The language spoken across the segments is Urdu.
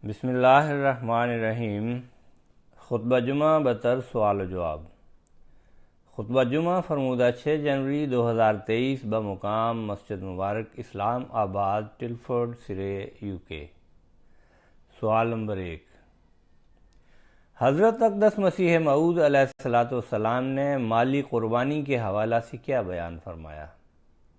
بسم اللہ الرحمن الرحیم۔ خطبہ جمعہ بطر سوال و جواب۔ خطبہ جمعہ فرمودہ 6 جنوری 2023 بمقام مسجد مبارک اسلام آباد ٹلفرڈ سرے UK۔ سوال نمبر 1، حضرت اقدس مسیح موعود علیہ السلام نے مالی قربانی کے حوالہ سے کیا بیان فرمایا؟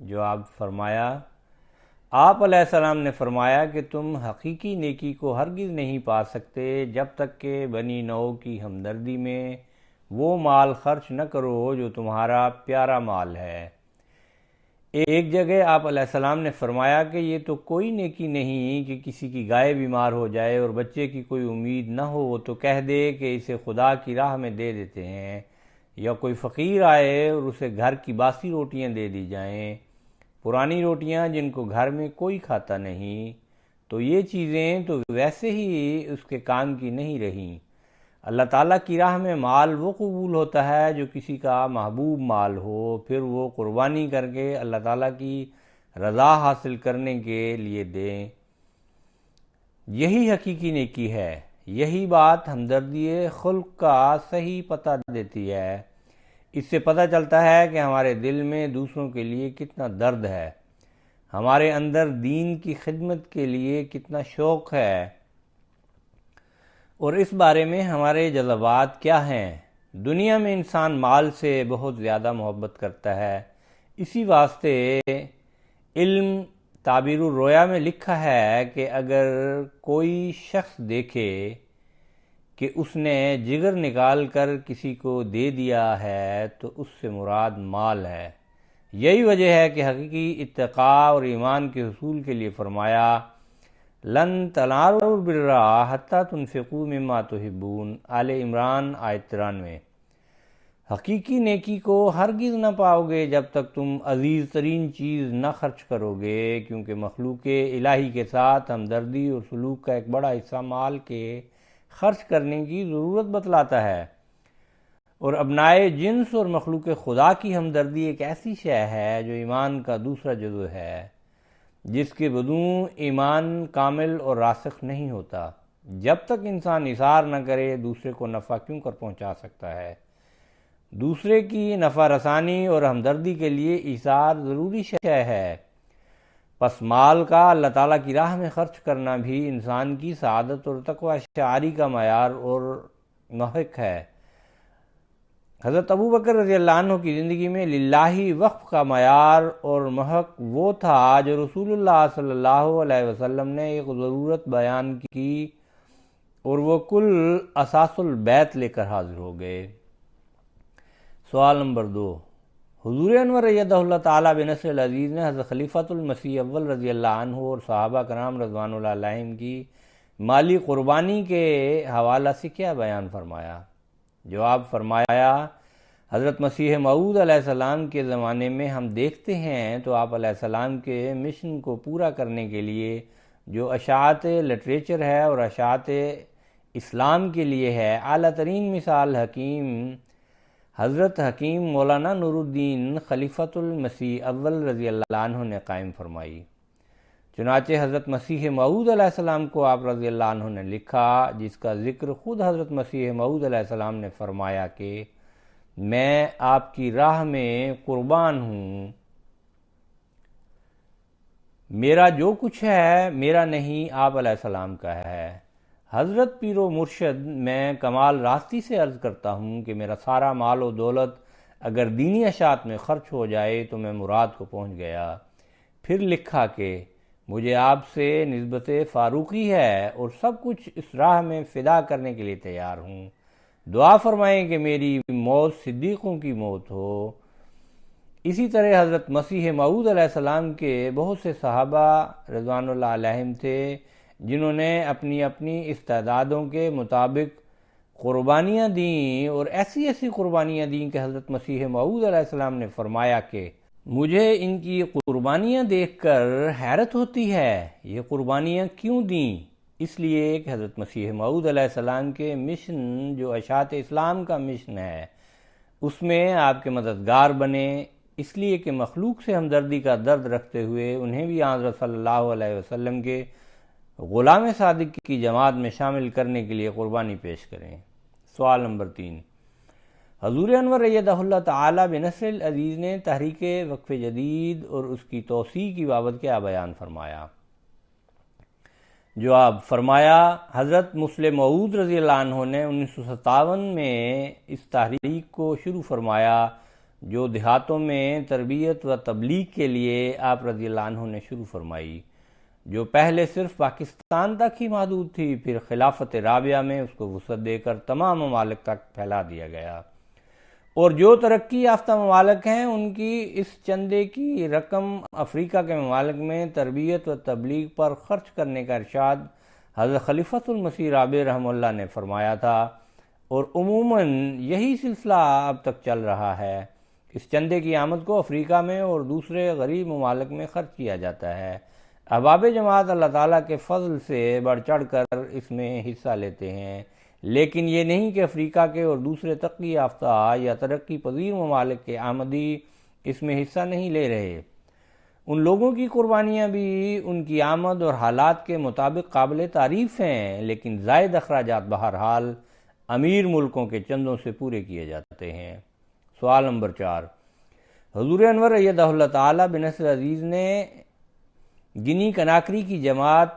جواب فرمایا، آپ علیہ السلام نے فرمایا کہ تم حقیقی نیکی کو ہرگز نہیں پا سکتے جب تک کہ بنی نوع کی ہمدردی میں وہ مال خرچ نہ کرو جو تمہارا پیارا مال ہے۔ ایک جگہ آپ علیہ السلام نے فرمایا کہ یہ تو کوئی نیکی نہیں کہ کسی کی گائے بیمار ہو جائے اور بچے کی کوئی امید نہ ہو تو کہہ دے کہ اسے خدا کی راہ میں دے دیتے ہیں، یا کوئی فقیر آئے اور اسے گھر کی باسی روٹیاں دے دی جائیں، پرانی روٹیاں جن کو گھر میں کوئی کھاتا نہیں، تو یہ چیزیں تو ویسے ہی اس کے کام کی نہیں رہیں۔ اللہ تعالیٰ کی راہ میں مال وہ قبول ہوتا ہے جو کسی کا محبوب مال ہو، پھر وہ قربانی کر کے اللہ تعالیٰ کی رضا حاصل کرنے کے لیے دیں۔ یہی حقیقی نیکی ہے۔ یہی بات ہمدردی خلق کا صحیح پتہ دیتی ہے۔ اس سے پتہ چلتا ہے کہ ہمارے دل میں دوسروں کے لیے کتنا درد ہے، ہمارے اندر دین کی خدمت کے لیے کتنا شوق ہے، اور اس بارے میں ہمارے جذبات کیا ہیں۔ دنیا میں انسان مال سے بہت زیادہ محبت کرتا ہے، اسی واسطے علم تعبیر الرؤیا میں لکھا ہے کہ اگر کوئی شخص دیکھے کہ اس نے جگر نکال کر کسی کو دے دیا ہے تو اس سے مراد مال ہے۔ یہی وجہ ہے کہ حقیقی اتقاء اور ایمان کے حصول کے لیے فرمایا، لن تنالوا البر حتی تنفقوا مما تحبون، آل عمران آیت 93۔ حقیقی نیکی کو ہرگز نہ پاؤ گے جب تک تم عزیز ترین چیز نہ خرچ کرو گے، کیونکہ مخلوق الہی کے ساتھ ہمدردی اور سلوک کا ایک بڑا حصہ مال کے خرچ کرنے کی ضرورت بتلاتا ہے۔ اور ابنائے جنس اور مخلوق خدا کی ہمدردی ایک ایسی شے ہے جو ایمان کا دوسرا جزو ہے، جس کے بدون ایمان کامل اور راسخ نہیں ہوتا۔ جب تک انسان اثار نہ کرے دوسرے کو نفع کیوں کر پہنچا سکتا ہے؟ دوسرے کی نفع رسانی اور ہمدردی کے لیے ایثار ضروری شے ہے۔ پس مال کا اللہ تعالیٰ کی راہ میں خرچ کرنا بھی انسان کی سعادت اور تقوی شعاری کا معیار اور محک ہے۔ حضرت ابوبکر رضی اللہ عنہ کی زندگی میں للہ وقف کا معیار اور محک وہ تھا جو رسول اللہ صلی اللہ علیہ وسلم نے ایک ضرورت بیان کی اور وہ کل اساس البیت لے کر حاضر ہو گئے۔ سوال نمبر 2، حضور انور ایدہ اللہ تعالیٰ بنصر العزیز نے حضرت خلیفۃ المسیح اول رضی اللہ عنہ اور صحابہ کرام رضوان اللہ علیہم کی مالی قربانی کے حوالہ سے کیا بیان فرمایا؟ جواب فرمایا، حضرت مسیح موعود علیہ السلام کے زمانے میں ہم دیکھتے ہیں تو آپ علیہ السلام کے مشن کو پورا کرنے کے لیے جو اشاعت لٹریچر ہے اور اشاعت اسلام کے لیے ہے، اعلیٰ ترین مثال حضرت حکیم مولانا نور الدین خلیفۃ المسیح اول رضی اللہ عنہ نے قائم فرمائی۔ چنانچہ حضرت مسیح موعود علیہ السلام کو آپ رضی اللہ عنہ نے لکھا، جس کا ذکر خود حضرت مسیح موعود علیہ السلام نے فرمایا کہ میں آپ کی راہ میں قربان ہوں، میرا جو کچھ ہے میرا نہیں آپ علیہ السلام کا ہے۔ حضرت پیر و مرشد میں کمال راستی سے عرض کرتا ہوں کہ میرا سارا مال و دولت اگر دینی اشاعت میں خرچ ہو جائے تو میں مراد کو پہنچ گیا۔ پھر لکھا کہ مجھے آپ سے نسبت فاروقی ہے اور سب کچھ اس راہ میں فدا کرنے کے لیے تیار ہوں۔ دعا فرمائیں کہ میری موت صدیقوں کی موت ہو۔ اسی طرح حضرت مسیح موعود علیہ السلام کے بہت سے صحابہ رضوان اللہ علیہم تھے جنہوں نے اپنی اپنی استعدادوں کے مطابق قربانیاں دیں، اور ایسی ایسی قربانیاں دیں کہ حضرت مسیح موعود علیہ السلام نے فرمایا کہ مجھے ان کی قربانیاں دیکھ کر حیرت ہوتی ہے، یہ قربانیاں کیوں دیں؟ اس لیے کہ حضرت مسیح موعود علیہ السلام کے مشن جو اشاعت اسلام کا مشن ہے اس میں آپ کے مددگار بنے، اس لیے کہ مخلوق سے ہمدردی کا درد رکھتے ہوئے انہیں بھی حضرت صلی اللہ علیہ وسلم کے غلام صادق کی جماعت میں شامل کرنے کے لیے قربانی پیش کریں۔ سوال نمبر 3، حضور انور ایدہ اللہ تعالی بنصر العزیز نے تحریک وقف جدید اور اس کی توسیع کی بابت کیا بیان فرمایا؟ جواب، فرمایا حضرت مسلم موعود رضی اللہ عنہ نے 1957 میں اس تحریک کو شروع فرمایا جو دیہاتوں میں تربیت و تبلیغ کے لیے آپ رضی اللہ عنہ نے شروع فرمائی، جو پہلے صرف پاکستان تک ہی محدود تھی، پھر خلافت رابعہ میں اس کو وسعت دے کر تمام ممالک تک پھیلا دیا گیا، اور جو ترقی یافتہ ممالک ہیں ان کی اس چندے کی رقم افریقہ کے ممالک میں تربیت و تبلیغ پر خرچ کرنے کا ارشاد حضرت خلیفۃ المسیح رابع رحمہ اللہ نے فرمایا تھا، اور عموماً یہی سلسلہ اب تک چل رہا ہے۔ اس چندے کی آمد کو افریقہ میں اور دوسرے غریب ممالک میں خرچ کیا جاتا ہے۔ احباب جماعت اللہ تعالیٰ کے فضل سے بڑھ چڑھ کر اس میں حصہ لیتے ہیں، لیکن یہ نہیں کہ افریقہ کے اور دوسرے ترقی یافتہ یا ترقی پذیر ممالک کے آمدی اس میں حصہ نہیں لے رہے۔ ان لوگوں کی قربانیاں بھی ان کی آمد اور حالات کے مطابق قابل تعریف ہیں، لیکن زائد اخراجات بہرحال امیر ملکوں کے چندوں سے پورے کیے جاتے ہیں۔ سوال نمبر 4، حضور انور ایدہ اللہ تعالی بنصر عزیز نے گنی کناکری کی جماعت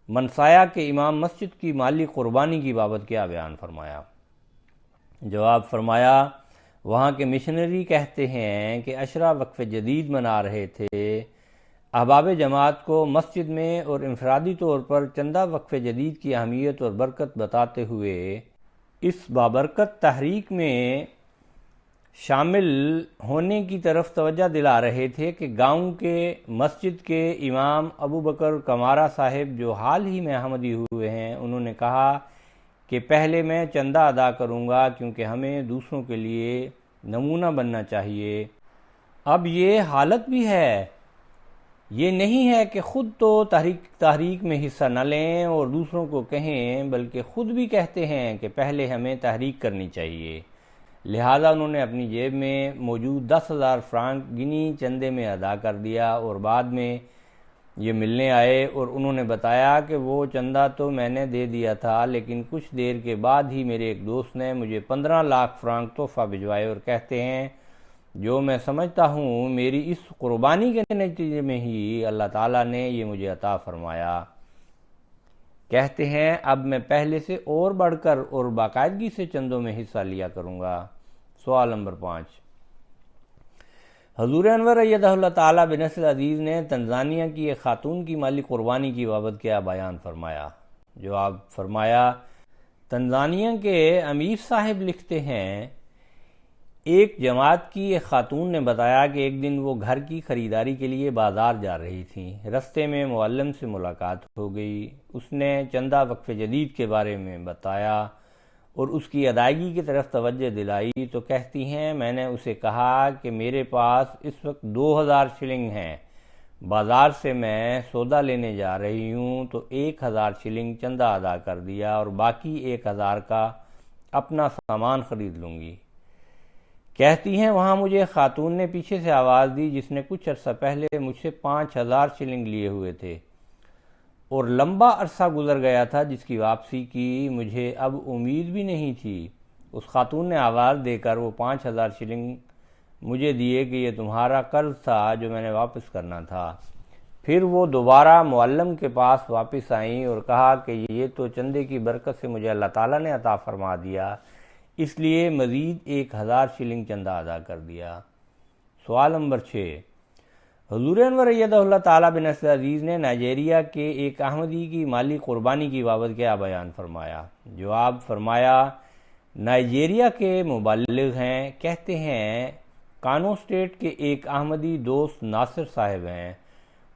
منسایا کے امام مسجد کی مالی قربانی کی بابت کیا بیان فرمایا؟ جواب، فرمایا وہاں کے مشنری کہتے ہیں کہ اشرا وقف جدید منا رہے تھے۔ احباب جماعت کو مسجد میں اور انفرادی طور پر چندہ وقف جدید کی اہمیت اور برکت بتاتے ہوئے اس بابرکت تحریک میں شامل ہونے کی طرف توجہ دلا رہے تھے کہ گاؤں کے مسجد کے امام ابو بکر کمارا صاحب جو حال ہی میں احمدی ہوئے ہیں، انہوں نے کہا کہ پہلے میں چندہ ادا کروں گا کیونکہ ہمیں دوسروں کے لیے نمونہ بننا چاہیے۔ اب یہ حالت بھی ہے، یہ نہیں ہے کہ خود تو تحریک میں حصہ نہ لیں اور دوسروں کو کہیں، بلکہ خود بھی کہتے ہیں کہ پہلے ہمیں تحریک کرنی چاہیے۔ لہذا انہوں نے اپنی جیب میں موجود 10,000 فرانک گنی چندے میں ادا کر دیا، اور بعد میں یہ ملنے آئے اور انہوں نے بتایا کہ وہ چندہ تو میں نے دے دیا تھا، لیکن کچھ دیر کے بعد ہی میرے ایک دوست نے مجھے 15 لاکھ فرانک تحفہ بھجوائے، اور کہتے ہیں جو میں سمجھتا ہوں میری اس قربانی کے نتیجے میں ہی اللہ تعالیٰ نے یہ مجھے عطا فرمایا۔ کہتے ہیں اب میں پہلے سے اور بڑھ کر اور باقاعدگی سے چندوں میں حصہ لیا کروں گا۔ سوال نمبر 5، حضور انور ایدہ اللہ تعالیٰ بنصر عزیز نے تنزانیہ کی ایک خاتون کی مالی قربانی کی بابت کیا بیان فرمایا؟ جواب، فرمایا تنزانیہ کے امیر صاحب لکھتے ہیں ایک جماعت کی ایک خاتون نے بتایا کہ ایک دن وہ گھر کی خریداری کے لیے بازار جا رہی تھیں، رستے میں معلم سے ملاقات ہو گئی، اس نے چندہ وقف جدید کے بارے میں بتایا اور اس کی ادائیگی کی طرف توجہ دلائی، تو کہتی ہیں میں نے اسے کہا کہ میرے پاس اس وقت 2000 شلنگ ہیں، بازار سے میں سودا لینے جا رہی ہوں، تو 1000 شلنگ چندہ ادا کر دیا اور باقی 1000 کا اپنا سامان خرید لوں گی۔ کہتی ہیں وہاں مجھے خاتون نے پیچھے سے آواز دی جس نے کچھ عرصہ پہلے مجھ سے 5000 شلنگ لیے ہوئے تھے، اور لمبا عرصہ گزر گیا تھا جس کی واپسی کی مجھے اب امید بھی نہیں تھی۔ اس خاتون نے آواز دے کر وہ 5000 شلنگ مجھے دیے کہ یہ تمہارا قرض تھا جو میں نے واپس کرنا تھا۔ پھر وہ دوبارہ معلم کے پاس واپس آئیں اور کہا کہ یہ تو چندے کی برکت سے مجھے اللہ تعالیٰ نے عطا فرما دیا، اس لیے مزید 1000 شلنگ چندہ ادا کر دیا۔ سوال نمبر 6، حضور انور ایدہ اللہ تعالیٰ بنصر عزیز نے نائجیریا کے ایک احمدی کی مالی قربانی کی بابت کیا بیان فرمایا؟ جواب، فرمایا نائجیریا کے مبلغ ہیں، کہتے ہیں کانو اسٹیٹ کے ایک احمدی دوست ناصر صاحب ہیں،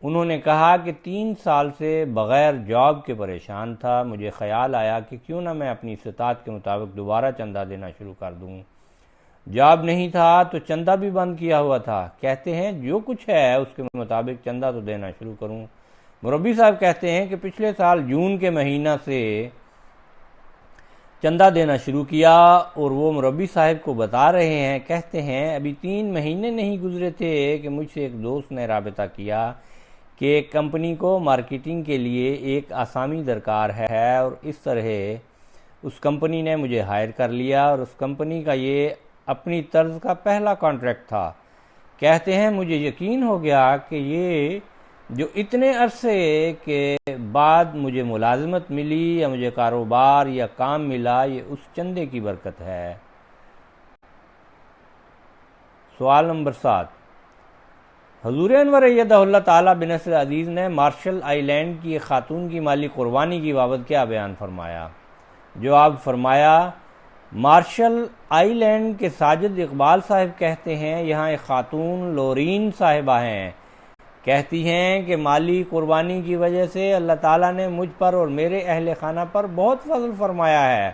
انہوں نے کہا کہ 3 سال سے بغیر جاب کے پریشان تھا، مجھے خیال آیا کہ کیوں نہ میں اپنی استطاعت کے مطابق دوبارہ چندہ دینا شروع کر دوں۔ جاب نہیں تھا تو چندہ بھی بند کیا ہوا تھا، کہتے ہیں جو کچھ ہے اس کے مطابق چندہ تو دینا شروع کروں۔ مربی صاحب کہتے ہیں کہ پچھلے سال جون کے مہینہ سے چندہ دینا شروع کیا، اور وہ مربی صاحب کو بتا رہے ہیں، کہتے ہیں ابھی 3 مہینے نہیں گزرے تھے کہ مجھ سے ایک دوست نے رابطہ کیا کہ کمپنی کو مارکیٹنگ کے لیے ایک آسامی درکار ہے، اور اس طرح اس کمپنی نے مجھے ہائر کر لیا، اور اس کمپنی کا یہ اپنی طرز کا پہلا کانٹریکٹ تھا۔ کہتے ہیں مجھے یقین ہو گیا کہ یہ جو اتنے عرصے کے بعد مجھے ملازمت ملی یا مجھے کاروبار یا کام ملا، یہ اس چندے کی برکت ہے۔ سوال نمبر 7، حضور انور ایدہ اللہ تعالیٰ بنصر عزیز نے مارشل آئی لینڈ کی ایک خاتون کی مالی قربانی کی بابت کیا بیان فرمایا؟ جواب فرمایا، مارشل آئی لینڈ کے ساجد اقبال صاحب کہتے ہیں، یہاں ایک خاتون لورین صاحبہ ہیں، کہتی ہیں کہ مالی قربانی کی وجہ سے اللہ تعالیٰ نے مجھ پر اور میرے اہل خانہ پر بہت فضل فرمایا ہے۔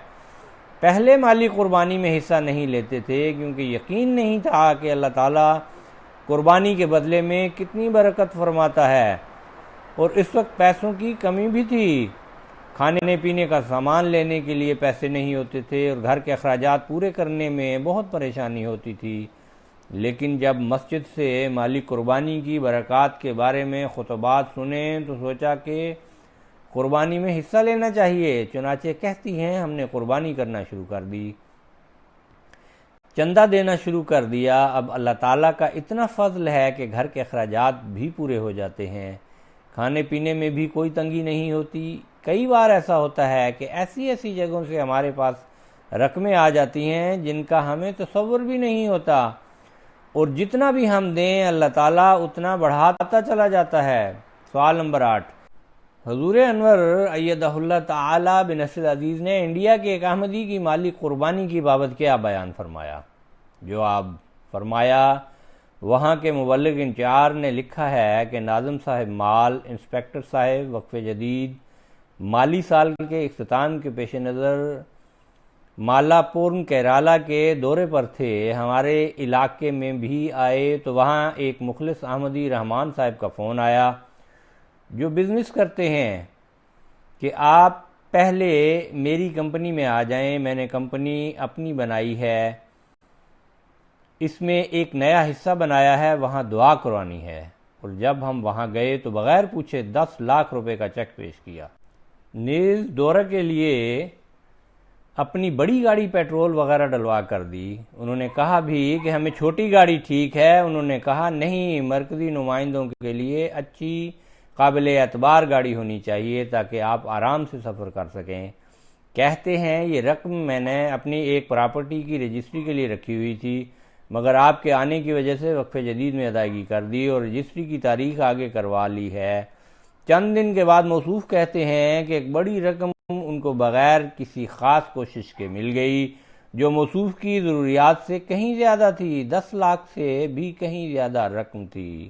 پہلے مالی قربانی میں حصہ نہیں لیتے تھے کیونکہ یقین نہیں تھا کہ اللہ تعالیٰ قربانی کے بدلے میں کتنی برکت فرماتا ہے، اور اس وقت پیسوں کی کمی بھی تھی، کھانے پینے کا سامان لینے کے لیے پیسے نہیں ہوتے تھے، اور گھر کے اخراجات پورے کرنے میں بہت پریشانی ہوتی تھی۔ لیکن جب مسجد سے مالی قربانی کی برکات کے بارے میں خطبات سنے تو سوچا کہ قربانی میں حصہ لینا چاہیے، چنانچہ کہتی ہیں ہم نے قربانی کرنا شروع کر دی، چندہ دینا شروع کر دیا۔ اب اللہ تعالیٰ کا اتنا فضل ہے کہ گھر کے اخراجات بھی پورے ہو جاتے ہیں، کھانے پینے میں بھی کوئی تنگی نہیں ہوتی۔ کئی بار ایسا ہوتا ہے کہ ایسی جگہوں سے ہمارے پاس رقمیں آ جاتی ہیں جن کا ہمیں تصور بھی نہیں ہوتا، اور جتنا بھی ہم دیں اللہ تعالیٰ اتنا بڑھاتا چلا جاتا ہے۔ سوال نمبر 8، حضور انور ایدہ اللہ تعالیٰ بنصر عزیز نے انڈیا کے ایک احمدی کی مالی قربانی کی بابت کیا بیان فرمایا؟ جواب فرمایا، وہاں کے مبلغ انچارج نے لکھا ہے کہ ناظم صاحب مال، انسپیکٹر صاحب وقف جدید مالی سال کے اختتام کے پیش نظر مالاپورم کیرالہ کے دورے پر تھے، ہمارے علاقے میں بھی آئے تو وہاں ایک مخلص احمدی رحمان صاحب کا فون آیا جو بزنس کرتے ہیں کہ آپ پہلے میری کمپنی میں آ جائیں، میں نے کمپنی اپنی بنائی ہے، اس میں ایک نیا حصہ بنایا ہے، وہاں دعا کروانی ہے۔ اور جب ہم وہاں گئے تو بغیر پوچھے 10 لاکھ روپے کا چیک پیش کیا، نیز دورہ کے لیے اپنی بڑی گاڑی پیٹرول وغیرہ ڈلوا کر دی۔ انہوں نے کہا بھی کہ ہمیں چھوٹی گاڑی ٹھیک ہے، انہوں نے کہا نہیں، مرکزی نمائندوں کے لیے اچھی قابل اعتبار گاڑی ہونی چاہیے تاکہ آپ آرام سے سفر کر سکیں۔ کہتے ہیں یہ رقم میں نے اپنی ایک پراپرٹی کی رجسٹری کے لیے رکھی ہوئی تھی، مگر آپ کے آنے کی وجہ سے وقف جدید میں ادائیگی کر دی اور رجسٹری کی تاریخ آگے کروا لی ہے۔ چند دن کے بعد موصوف کہتے ہیں کہ ایک بڑی رقم ان کو بغیر کسی خاص کوشش کے مل گئی جو موصوف کی ضروریات سے کہیں زیادہ تھی، 10 لاکھ سے بھی کہیں زیادہ رقم تھی۔